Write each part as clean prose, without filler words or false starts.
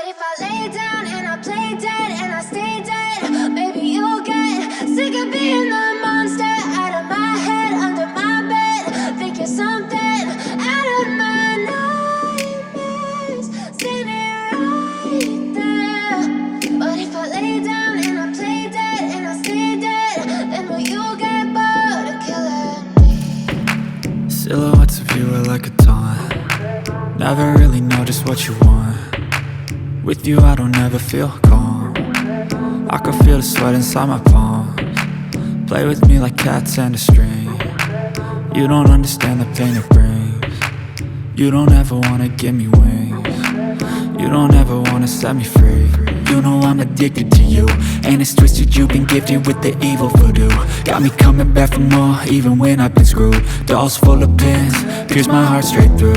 if I lay down and I play dead and I stay dead? Maybe you'll get sick of being the monster out of my head, under my bed. Think you're something out of my nightmares, standing right there. But if I lay down and I play dead and I stay dead, then will you get bored of killing me? Silhouettes of you are like a taunt. Never really know just what you want. With you I don't ever feel calm. I can feel the sweat inside my palms. Play with me like cats and a string. You don't understand the pain it brings. You don't ever wanna give me wings. You don't ever wanna set me free. You know I'm addicted to you, and it's twisted, you've been gifted with the evil voodoo. Got me coming back for more, even when I've been screwed. Dolls full of pins, pierce my heart straight through.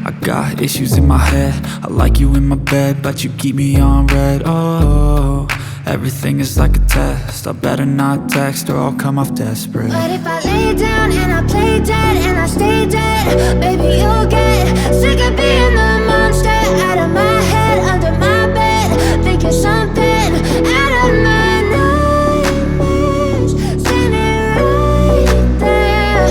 I got issues in my head, I like you in my bed, but you keep me on red. Oh, everything is like a test, I better not text or I'll come off desperate. But if I lay down and I play dead and I stay dead, baby you'll get sick of being the monster out of my head, under my bed. Think you're something out of my nightmares, standing right there.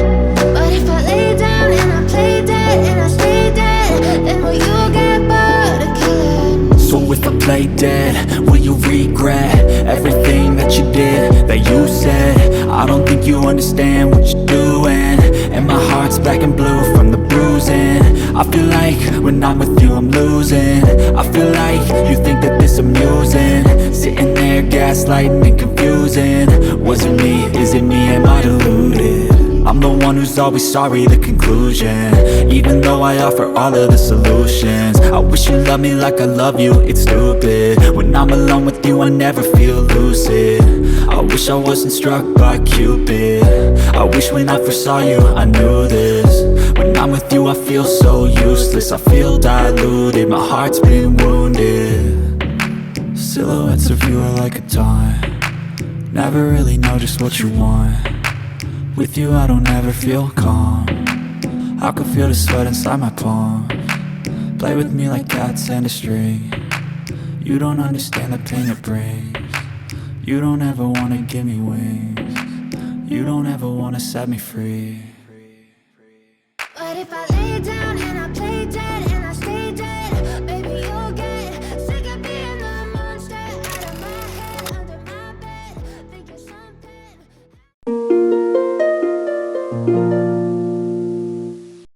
But if I lay down and I play dead and I stay dead, then will you get bored of killing me? So if I play dead, will you regret everything that you did, that you said? I don't think you understand what you're doing, and my heart's black and blue from the bruising. I feel like when I'm with you I'm losing. I feel like you think that this amusing, sitting there gaslighting and confusing. Was it me? Is it me? Am I deluded? I'm the one who's always sorry, the conclusion, even though I offer all of the solutions. I wish you loved me like I love you, it's stupid. When I'm alone with you I never feel lucid. I wish I wasn't struck by Cupid. I wish when I first saw you I knew this. When I'm with you I feel so useless, I feel diluted, my heart's been wounded. Silhouettes of you are like a taunt. Never really know just what you want. With you I don't ever feel calm. I can feel the sweat inside my palms. Play with me like cats and a string. You don't understand the pain it brings. You don't ever wanna give me wings. You don't ever wanna set me free. But if I lay down